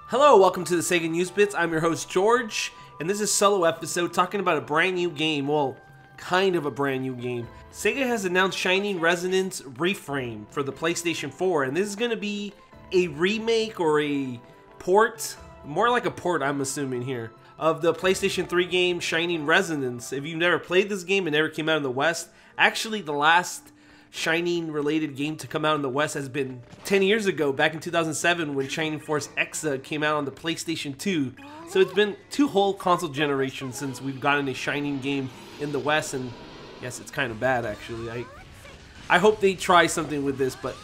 Hello, welcome to the SEGA News Bits. I'm your host George, and this is a solo episode talking about a brand new game. Well, kind of a brand new game. SEGA has announced Shining Resonance Refrain for the PlayStation 4, and this is going to be a remake or a port, more like a port I'm assuming here, of the PlayStation 3 game Shining Resonance. If you've never played this game, it never came out in the West. Actually, the last Shining related game to come out in the West has been 10 years ago, back in 2007 when Shining Force EXA came out on the PlayStation 2. So it's been two whole console generations since we've gotten a Shining game in the West, and yes, it's kind of bad actually. I hope they try something with this, but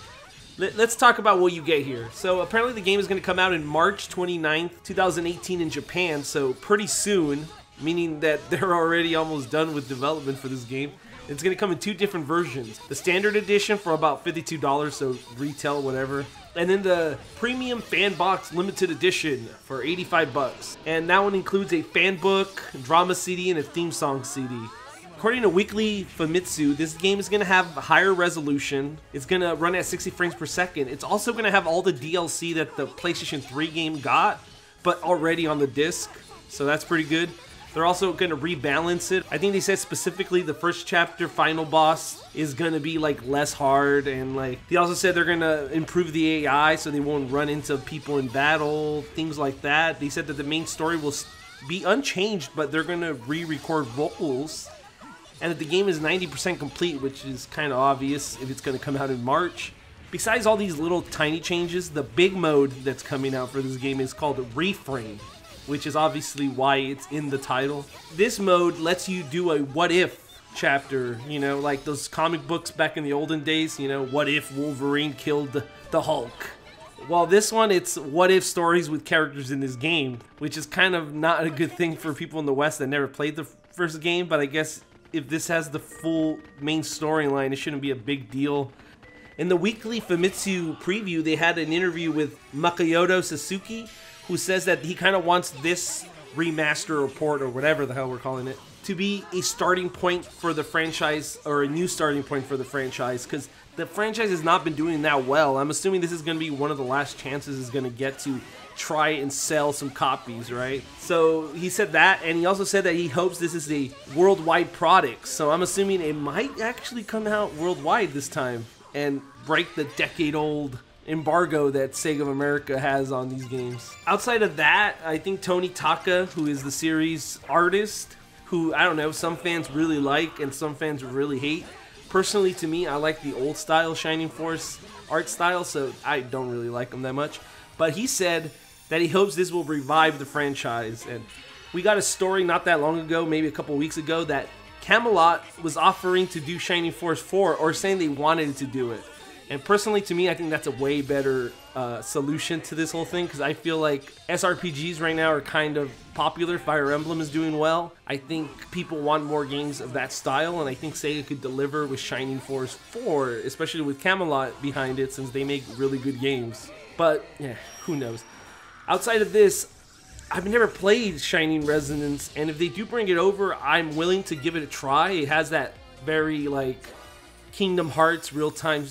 let's talk about what you get here. So apparently the game is going to come out in March 29th, 2018 in Japan, so pretty soon, meaning that they're already almost done with development for this game. It's going to come in two different versions. The standard edition for about $52, so retail, whatever. And then the premium fan box limited edition for $85. And that one includes a fan book, drama CD, and a theme song CD. According to Weekly Famitsu, this game is going to have higher resolution. It's going to run at 60 frames per second. It's also going to have all the DLC that the PlayStation 3 game got, but already on the disc. So that's pretty good. They're also going to rebalance it. I think they said specifically the first chapter final boss is going to be like less hard, and like they also said they're going to improve the AI so they won't run into people in battle, things like that. They said that the main story will be unchanged, but they're going to re-record vocals, and that the game is 90% complete, which is kind of obvious if it's going to come out in March. Besides all these little tiny changes, the big mode that's coming out for this game is called Refrain, which is obviously why it's in the title. This mode lets you do a what if chapter, you know, like those comic books back in the olden days, you know, what if Wolverine killed the Hulk? Well, this one, it's what if stories with characters in this game, which is kind of not a good thing for people in the West that never played the first game, but I guess if this has the full main storyline, it shouldn't be a big deal. In the Weekly Famitsu preview, they had an interview with Makoto Sasuke, who says that he kind of wants this remaster or port or whatever the hell we're calling it to be a starting point for the franchise, or a new starting point for the franchise, because the franchise has not been doing that well. I'm assuming this is going to be one of the last chances it's going to get to try and sell some copies, right? So he said that, and he also said that he hopes this is a worldwide product. So I'm assuming it might actually come out worldwide this time and break the decade-old embargo that SEGA of America has on these games. Outside of that, I think Tony Taka, who is the series artist, who, I don't know, some fans really like and some fans really hate. Personally, to me, I like the old style Shining Force art style, so I don't really like them that much. But he said that he hopes this will revive the franchise. And we got a story not that long ago, maybe a couple weeks ago, that Camelot was offering to do Shining Force 4, or saying they wanted to do it. And personally, to me, I think that's a way better solution to this whole thing, because I feel like SRPGs right now are kind of popular. Fire Emblem is doing well. I think people want more games of that style, and I think SEGA could deliver with Shining Force 4, especially with Camelot behind it, since they make really good games. But, yeah, who knows. Outside of this, I've never played Shining Resonance, and if they do bring it over, I'm willing to give it a try. It has that very, like, Kingdom Hearts real-time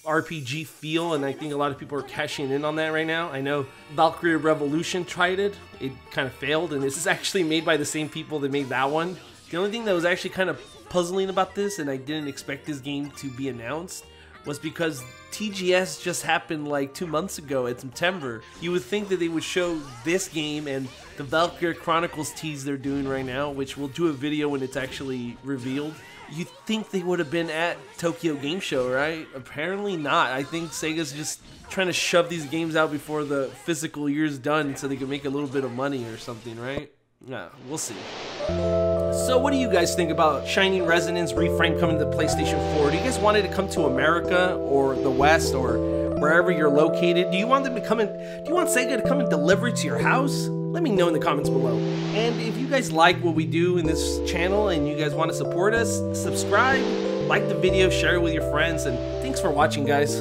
RPG feel, and I think a lot of people are cashing in on that right now. I know Valkyrie Revolution tried it. It kind of failed, and this is actually made by the same people that made that one. The only thing that was actually kind of puzzling about this, and I didn't expect this game to be announced, was because TGS just happened like 2 months ago in September. You would think that they would show this game and the Valkyrie Chronicles tease they're doing right now, which we'll do a video when it's actually revealed. You'd think they would have been at Tokyo Game Show, right? Apparently not. I think Sega's just trying to shove these games out before the physical year's done so they can make a little bit of money or something, right? Yeah, we'll see. So what do you guys think about Shining Resonance Refrain coming to PlayStation 4? Do you guys want it to come to America or the West or wherever you're located? Do you want them to come in? Do you want Sega to come and deliver it to your house? Let me know in the comments below. And if you guys like what we do in this channel and you guys want to support us, subscribe, like the video, share it with your friends, and thanks for watching, guys.